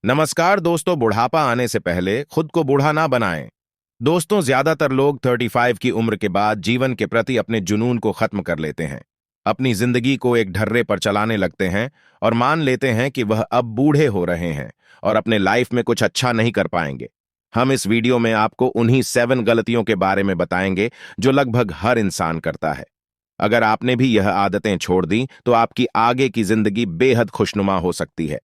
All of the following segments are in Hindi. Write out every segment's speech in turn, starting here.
नमस्कार दोस्तों, बुढ़ापा आने से पहले खुद को बूढ़ा ना बनाएं। दोस्तों, ज्यादातर लोग 35 की उम्र के बाद जीवन के प्रति अपने जुनून को खत्म कर लेते हैं। अपनी जिंदगी को एक ढर्रे पर चलाने लगते हैं और मान लेते हैं कि वह अब बूढ़े हो रहे हैं और अपने लाइफ में कुछ अच्छा नहीं कर पाएंगे। हम इस वीडियो में आपको उन्हीं 7 गलतियों के बारे में बताएंगे जो लगभग हर इंसान करता है। अगर आपने भी यह आदतें छोड़ दी तो आपकी आगे की जिंदगी बेहद खुशनुमा हो सकती है।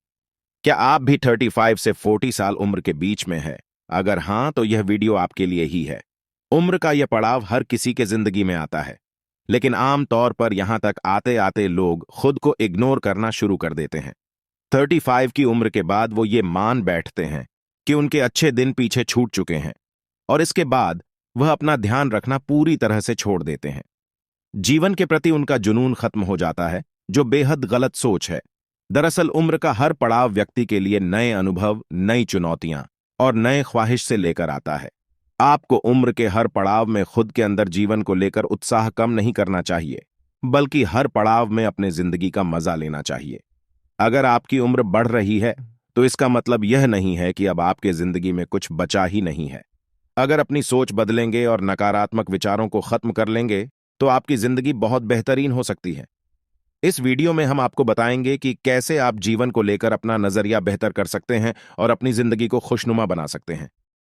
क्या आप भी 35 से 40 साल उम्र के बीच में है? अगर हाँ, तो यह वीडियो आपके लिए ही है। उम्र का यह पड़ाव हर किसी के जिंदगी में आता है, लेकिन आम तौर पर यहां तक आते आते लोग खुद को इग्नोर करना शुरू कर देते हैं। 35 की उम्र के बाद वो ये मान बैठते हैं कि उनके अच्छे दिन पीछे छूट चुके हैं और इसके बाद वह अपना ध्यान रखना पूरी तरह से छोड़ देते हैं। जीवन के प्रति उनका जुनून खत्म हो जाता है, जो बेहद गलत सोच है। दरअसल उम्र का हर पड़ाव व्यक्ति के लिए नए अनुभव, नई चुनौतियां और नए ख्वाहिश से लेकर आता है। आपको उम्र के हर पड़ाव में खुद के अंदर जीवन को लेकर उत्साह कम नहीं करना चाहिए, बल्कि हर पड़ाव में अपने जिंदगी का मजा लेना चाहिए। अगर आपकी उम्र बढ़ रही है, तो इसका मतलब यह नहीं है कि अब आपके जिंदगी में कुछ बचा ही नहीं है। अगर अपनी सोच बदलेंगे और नकारात्मक विचारों को खत्म कर लेंगे, तो आपकी जिंदगी बहुत बेहतरीन हो सकती है। इस वीडियो में हम आपको बताएंगे कि कैसे आप जीवन को लेकर अपना नजरिया बेहतर कर सकते हैं और अपनी जिंदगी को खुशनुमा बना सकते हैं।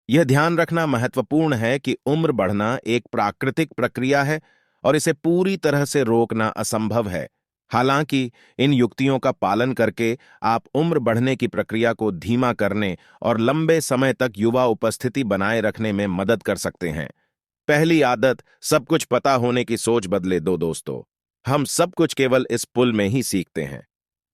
यह ध्यान रखना महत्वपूर्ण है कि उम्र बढ़ना एक प्राकृतिक प्रक्रिया है और इसे पूरी तरह से रोकना असंभव है। हालांकि इन युक्तियों का पालन करके आप उम्र बढ़ने की प्रक्रिया को धीमा करने और लंबे समय तक युवा उपस्थिति बनाए रखने में मदद कर सकते हैं। पहली आदत, सब कुछ पता होने की सोच बदले दो। दोस्तों, हम सब कुछ केवल इस पुल में ही सीखते हैं।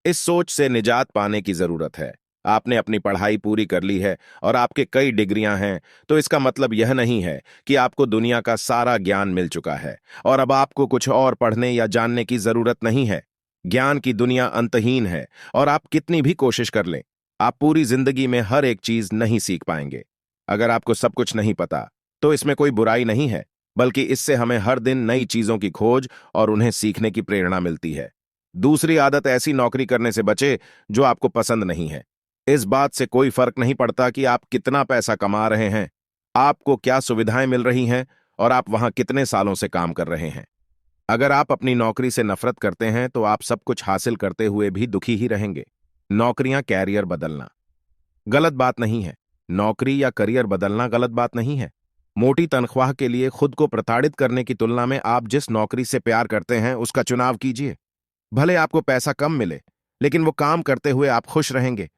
इस सोच से निजात पाने की जरूरत है। आपने अपनी पढ़ाई पूरी कर ली है और आपके कई डिग्रियां हैं, तो इसका मतलब यह नहीं है कि आपको दुनिया का सारा ज्ञान मिल चुका है और अब आपको कुछ और पढ़ने या जानने की जरूरत नहीं है। ज्ञान की दुनिया अंतहीन है और आप कितनी भी कोशिश कर लें, आप पूरी जिंदगी में हर एक चीज नहीं सीख पाएंगे। अगर आपको सब कुछ नहीं पता, तो इसमें कोई बुराई नहीं है, बल्कि इससे हमें हर दिन नई चीजों की खोज और उन्हें सीखने की प्रेरणा मिलती है। दूसरी आदत, ऐसी नौकरी करने से बचे जो आपको पसंद नहीं है। इस बात से कोई फर्क नहीं पड़ता कि आप कितना पैसा कमा रहे हैं, आपको क्या सुविधाएं मिल रही हैं और आप वहां कितने सालों से काम कर रहे हैं। अगर आप अपनी नौकरी से नफरत करते हैं, तो आप सब कुछ हासिल करते हुए भी दुखी ही रहेंगे। नौकरियां, कैरियर बदलना गलत बात नहीं है। नौकरी या करियर बदलना गलत बात नहीं है। मोटी तनख्वाह के लिए खुद को प्रताड़ित करने की तुलना में आप जिस नौकरी से प्यार करते हैं उसका चुनाव कीजिए। भले आपको पैसा कम मिले, लेकिन वो काम करते हुए आप खुश रहेंगे।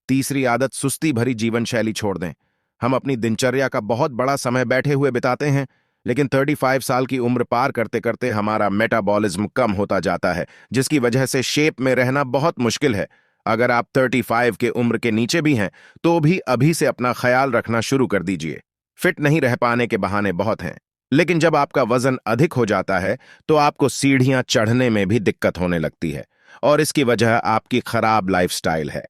तीसरी आदत, सुस्ती भरी जीवन शैली छोड़ दें। हम अपनी दिनचर्या का बहुत बड़ा समय बैठे हुए बिताते हैं, लेकिन 35 साल की उम्र पार करते करते हमारा मेटाबॉलिज्म कम होता जाता है, जिसकी वजह से शेप में रहना बहुत मुश्किल है। अगर आप 35 के उम्र के नीचे भी हैं, तो भी अभी से अपना ख्याल रखना शुरू कर दीजिए। फिट नहीं रह पाने के बहाने बहुत हैं, लेकिन जब आपका वजन अधिक हो जाता है, तो आपको सीढ़ियां चढ़ने में भी दिक्कत होने लगती है और इसकी वजह आपकी खराब लाइफस्टाइल है।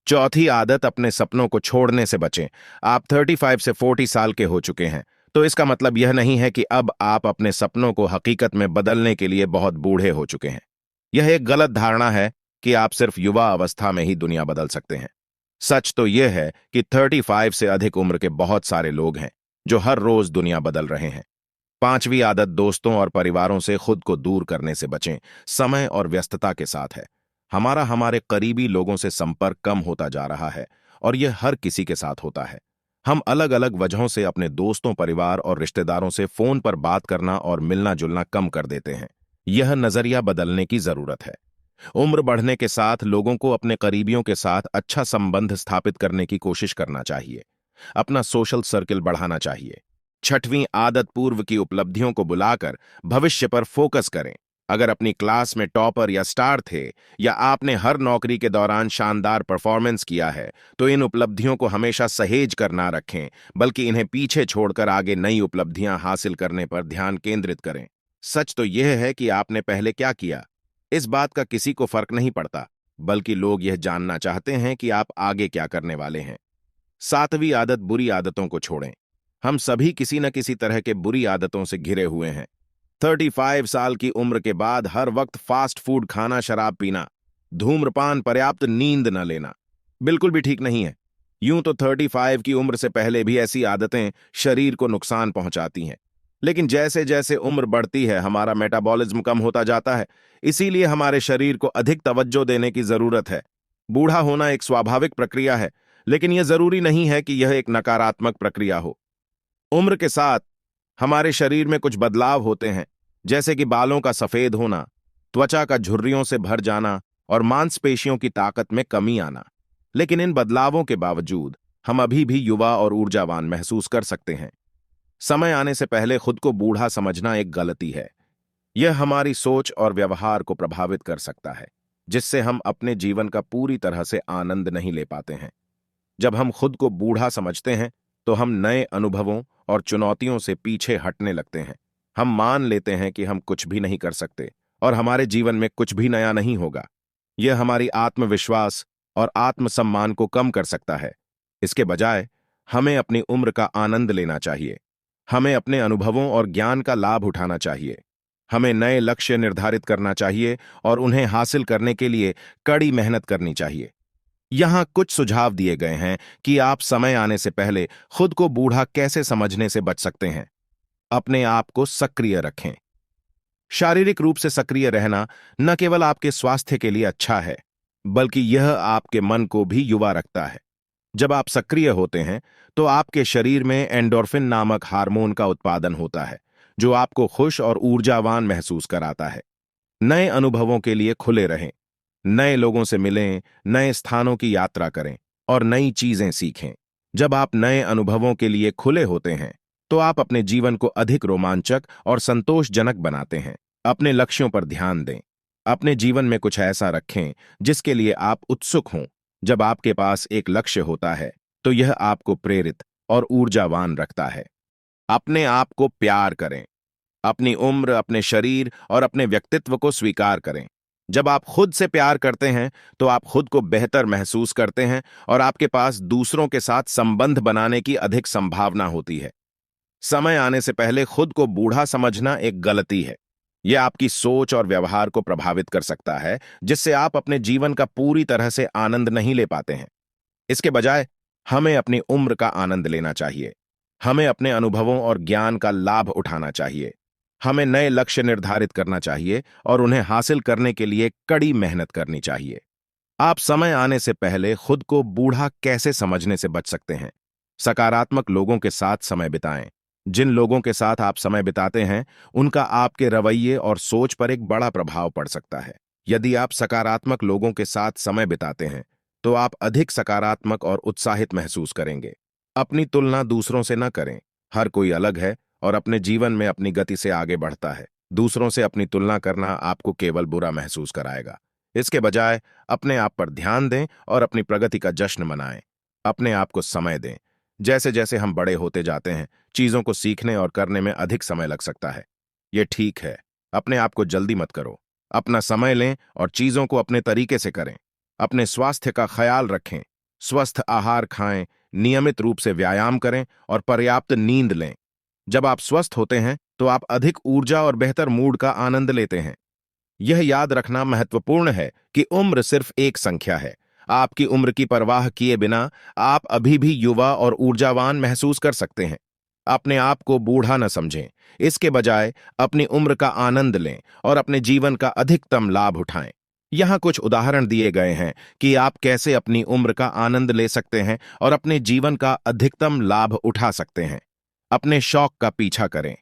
चौथी आदत, अपने सपनों को छोड़ने से बचें। आप 35 से 40 साल के हो चुके हैं, तो इसका मतलब यह नहीं है कि अब आप अपने सपनों को हकीकत में बदलने के लिए बहुत बूढ़े हो चुके हैं। यह एक गलत धारणा है कि आप सिर्फ युवा अवस्था में ही दुनिया बदल सकते हैं। सच तो यह है कि 35 से अधिक उम्र के बहुत सारे लोग हैं जो हर रोज दुनिया बदल रहे हैं। पांचवी आदत, दोस्तों और परिवारों से खुद को दूर करने से बचें। समय और व्यस्तता के साथ है, हमारे करीबी लोगों से संपर्क कम होता जा रहा है और यह हर किसी के साथ होता है। हम अलग अलग वजहों से अपने दोस्तों, परिवार और रिश्तेदारों से फोन पर बात करना और मिलना जुलना कम कर देते हैं। यह नजरिया बदलने की जरूरत है। उम्र बढ़ने के साथ लोगों को अपने करीबियों के साथ अच्छा संबंध स्थापित करने की कोशिश करना चाहिए। अपना सोशल सर्किल बढ़ाना चाहिए। छठवीं आदत, पूर्व की उपलब्धियों को बुलाकर भविष्य पर फोकस करें। अगर अपनी क्लास में टॉपर या स्टार थे या आपने हर नौकरी के दौरान शानदार परफॉर्मेंस किया है, तो इन उपलब्धियों को हमेशा सहेज कर ना रखें, बल्कि इन्हें पीछे छोड़कर आगे नई उपलब्धियां हासिल करने पर ध्यान केंद्रित करें। सच तो यह है कि आपने पहले क्या किया, इस बात का किसी को फर्क नहीं पड़ता, बल्कि लोग यह जानना चाहते हैं कि आप आगे क्या करने वाले हैं। सातवीं आदत, बुरी आदतों को छोड़ें। हम सभी किसी न किसी तरह के बुरी आदतों से घिरे हुए हैं। 35 साल की उम्र के बाद हर वक्त फास्ट फूड खाना, शराब पीना, धूम्रपान, पर्याप्त नींद न लेना, बिल्कुल भी ठीक नहीं है। यूं तो 35 की उम्र से पहले भी ऐसी आदतें शरीर को नुकसान पहुंचाती हैं, लेकिन जैसे जैसे उम्र बढ़ती है हमारा मेटाबॉलिज्म कम होता जाता है, इसीलिए हमारे शरीर को अधिक तवज्जो देने की जरूरत है। बूढ़ा होना एक स्वाभाविक प्रक्रिया है, लेकिन यह जरूरी नहीं है कि यह एक नकारात्मक प्रक्रिया हो। उम्र के साथ हमारे शरीर में कुछ बदलाव होते हैं, जैसे कि बालों का सफेद होना, त्वचा का झुर्रियों से भर जाना और मांसपेशियों की ताकत में कमी आना। लेकिन इन बदलावों के बावजूद हम अभी भी युवा और ऊर्जावान महसूस कर सकते हैं। समय आने से पहले खुद को बूढ़ा समझना एक गलती है। यह हमारी सोच और व्यवहार को प्रभावित कर सकता है, जिससे हम अपने जीवन का पूरी तरह से आनंद नहीं ले पाते हैं। जब हम खुद को बूढ़ा समझते हैं, तो हम नए अनुभवों और चुनौतियों से पीछे हटने लगते हैं। हम मान लेते हैं कि हम कुछ भी नहीं कर सकते और हमारे जीवन में कुछ भी नया नहीं होगा। यह हमारी आत्मविश्वास और आत्मसम्मान को कम कर सकता है। इसके बजाय हमें अपनी उम्र का आनंद लेना चाहिए। हमें अपने अनुभवों और ज्ञान का लाभ उठाना चाहिए। हमें नए लक्ष्य निर्धारित करना चाहिए और उन्हें हासिल करने के लिए कड़ी मेहनत करनी चाहिए। यहाँ कुछ सुझाव दिए गए हैं कि आप समय आने से पहले खुद को बूढ़ा कैसे समझने से बच सकते हैं। अपने आप को सक्रिय रखें। शारीरिक रूप से सक्रिय रहना न केवल आपके स्वास्थ्य के लिए अच्छा है, बल्कि यह आपके मन को भी युवा रखता है। जब आप सक्रिय होते हैं, तो आपके शरीर में एंडोर्फिन नामक हार्मोन का उत्पादन होता है, जो आपको खुश और ऊर्जावान महसूस कराता है। नए अनुभवों के लिए खुले रहें। नए लोगों से मिलें, नए स्थानों की यात्रा करें और नई चीजें सीखें। जब आप नए अनुभवों के लिए खुले होते हैं, तो आप अपने जीवन को अधिक रोमांचक और संतोषजनक बनाते हैं। अपने लक्ष्यों पर ध्यान दें। अपने जीवन में कुछ ऐसा रखें जिसके लिए आप उत्सुक हों। जब आपके पास एक लक्ष्य होता है, तो यह आपको प्रेरित और ऊर्जावान रखता है। अपने आप को प्यार करें। अपनी उम्र, अपने शरीर और अपने व्यक्तित्व को स्वीकार करें। जब आप खुद से प्यार करते हैं, तो आप खुद को बेहतर महसूस करते हैं और आपके पास दूसरों के साथ संबंध बनाने की अधिक संभावना होती है। समय आने से पहले खुद को बूढ़ा समझना एक गलती है। यह आपकी सोच और व्यवहार को प्रभावित कर सकता है, जिससे आप अपने जीवन का पूरी तरह से आनंद नहीं ले पाते हैं। इसके बजाय हमें अपनी उम्र का आनंद लेना चाहिए। हमें अपने अनुभवों और ज्ञान का लाभ उठाना चाहिए। हमें नए लक्ष्य निर्धारित करना चाहिए और उन्हें हासिल करने के लिए कड़ी मेहनत करनी चाहिए। आप समय आने से पहले खुद को बूढ़ा कैसे समझने से बच सकते हैं? सकारात्मक लोगों के साथ समय बिताएं। जिन लोगों के साथ आप समय बिताते हैं, उनका आपके रवैये और सोच पर एक बड़ा प्रभाव पड़ सकता है। यदि आप सकारात्मक लोगों के साथ समय बिताते हैं, तो आप अधिक सकारात्मक और उत्साहित महसूस करेंगे। अपनी तुलना दूसरों से न करें। हर कोई अलग है और अपने जीवन में अपनी गति से आगे बढ़ता है। दूसरों से अपनी तुलना करना आपको केवल बुरा महसूस कराएगा। इसके बजाय अपने आप पर ध्यान दें और अपनी प्रगति का जश्न मनाएं। अपने आप को समय दें। जैसे जैसे हम बड़े होते जाते हैं, चीजों को सीखने और करने में अधिक समय लग सकता है। यह ठीक है। अपने आप को जल्दी मत करो। अपना समय लें और चीजों को अपने तरीके से करें। अपने स्वास्थ्य का ख्याल रखें। स्वस्थ आहार खाएं, नियमित रूप से व्यायाम करें और पर्याप्त नींद लें। जब आप स्वस्थ होते हैं, तो आप अधिक ऊर्जा और बेहतर मूड का आनंद लेते हैं। यह याद रखना महत्वपूर्ण है कि उम्र सिर्फ एक संख्या है। आपकी उम्र की परवाह किए बिना आप अभी भी युवा और ऊर्जावान महसूस कर सकते हैं। अपने आप को बूढ़ा न समझें। इसके बजाय अपनी उम्र का आनंद लें और अपने जीवन का अधिकतम लाभ उठाएं। यहाँ कुछ उदाहरण दिए गए हैं कि आप कैसे अपनी उम्र का आनंद ले सकते हैं और अपने जीवन का अधिकतम लाभ उठा सकते हैं। अपने शौक का पीछा करें।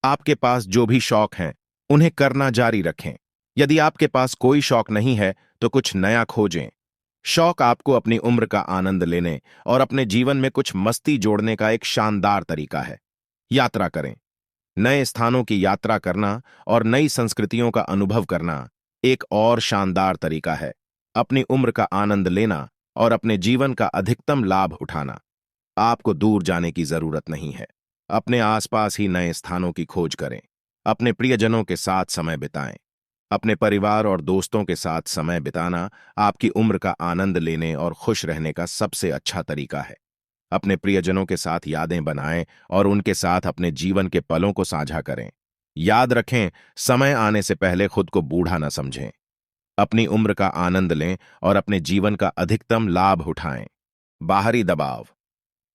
आपके पास जो भी शौक हैं, उन्हें करना जारी रखें। यदि आपके पास कोई शौक नहीं है, तो कुछ नया खोजें। शौक आपको अपनी उम्र का आनंद लेने और अपने जीवन में कुछ मस्ती जोड़ने का एक शानदार तरीका है। यात्रा करें। नए स्थानों की यात्रा करना और नई संस्कृतियों का अनुभव करना एक और शानदार तरीका है। अपनी उम्र का आनंद लेना और अपने जीवन का अधिकतम लाभ उठाना। आपको दूर जाने की जरूरत नहीं है। अपने आसपास ही नए स्थानों की खोज करें। अपने प्रियजनों के साथ समय बिताएं। अपने परिवार और दोस्तों के साथ समय बिताना आपकी उम्र का आनंद लेने और खुश रहने का सबसे अच्छा तरीका है। अपने प्रियजनों के साथ यादें बनाएं और उनके साथ अपने जीवन के पलों को साझा करें। याद रखें, समय आने से पहले खुद को बूढ़ा न समझें। अपनी उम्र का आनंद लें और अपने जीवन का अधिकतम लाभ उठाएं। बाहरी दबाव।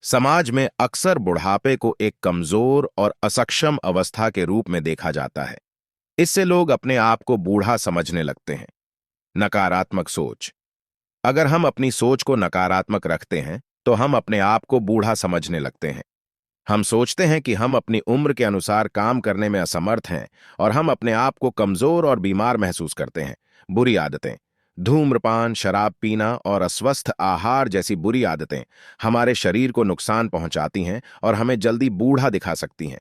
समाज में अक्सर बुढ़ापे को एक कमजोर और असक्षम अवस्था के रूप में देखा जाता है। इससे लोग अपने आप को बूढ़ा समझने लगते हैं। नकारात्मक सोच। अगर हम अपनी सोच को नकारात्मक रखते हैं तो हम अपने आप को बूढ़ा समझने लगते हैं। हम सोचते हैं कि हम अपनी उम्र के अनुसार काम करने में असमर्थ हैं और हम अपने आप को कमजोर और बीमार महसूस करते हैं। बुरी आदतें। धूम्रपान, शराब पीना और अस्वस्थ आहार जैसी बुरी आदतें हमारे शरीर को नुकसान पहुंचाती हैं और हमें जल्दी बूढ़ा दिखा सकती हैं।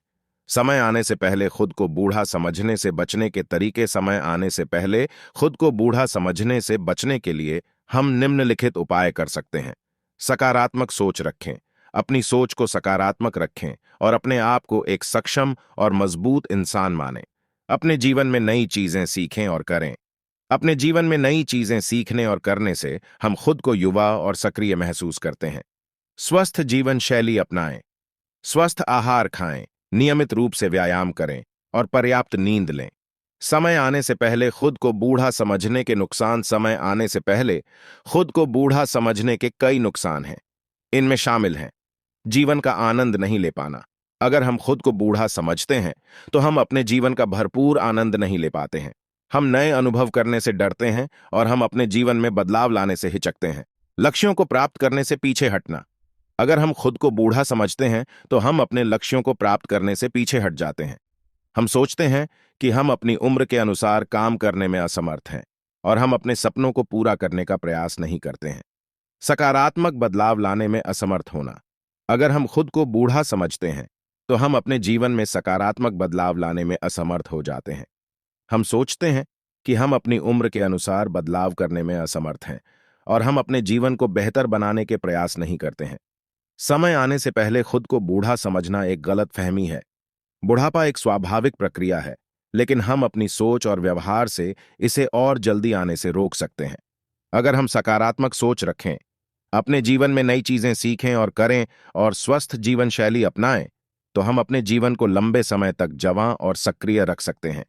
समय आने से पहले खुद को बूढ़ा समझने से बचने के तरीके। समय आने से पहले खुद को बूढ़ा समझने से बचने के लिए हम निम्नलिखित उपाय कर सकते हैं। सकारात्मक सोच रखें। अपनी सोच को सकारात्मक रखें और अपने आप को एक सक्षम और मजबूत इंसान मानें। अपने जीवन में नई चीजें सीखें और करें। अपने जीवन में नई चीजें सीखने और करने से हम खुद को युवा और सक्रिय महसूस करते हैं। स्वस्थ जीवन शैली अपनाएं। स्वस्थ आहार खाएं, नियमित रूप से व्यायाम करें और पर्याप्त नींद लें। समय आने से पहले खुद को बूढ़ा समझने के नुकसान। समय आने से पहले खुद को बूढ़ा समझने के कई नुकसान हैं। इनमें शामिल हैं जीवन का आनंद नहीं ले पाना। अगर हम खुद को बूढ़ा समझते हैं तो हम अपने जीवन का भरपूर आनंद नहीं ले पाते हैं। हम नए अनुभव करने से डरते हैं और हम अपने जीवन में बदलाव लाने से हिचकते हैं। लक्ष्यों को प्राप्त करने से पीछे हटना। अगर हम खुद को बूढ़ा समझते हैं तो हम अपने लक्ष्यों को प्राप्त करने से पीछे हट जाते हैं। हम सोचते हैं कि हम अपनी उम्र के अनुसार काम करने में असमर्थ हैं और हम अपने सपनों को पूरा करने का प्रयास नहीं करते हैं। सकारात्मक बदलाव लाने में असमर्थ होना। अगर हम खुद को बूढ़ा समझते हैं तो हम अपने जीवन में सकारात्मक बदलाव लाने में असमर्थ हो जाते हैं। हम सोचते हैं कि हम अपनी उम्र के अनुसार बदलाव करने में असमर्थ हैं और हम अपने जीवन को बेहतर बनाने के प्रयास नहीं करते हैं। समय आने से पहले खुद को बूढ़ा समझना एक गलत फहमी है। बुढ़ापा एक स्वाभाविक प्रक्रिया है, लेकिन हम अपनी सोच और व्यवहार से इसे और जल्दी आने से रोक सकते हैं। अगर हम सकारात्मक सोच रखें, अपने जीवन में नई चीजें सीखें और करें और स्वस्थ जीवन शैली अपनाएं, तो हम अपने जीवन को लंबे समय तक जवां और सक्रिय रख सकते हैं।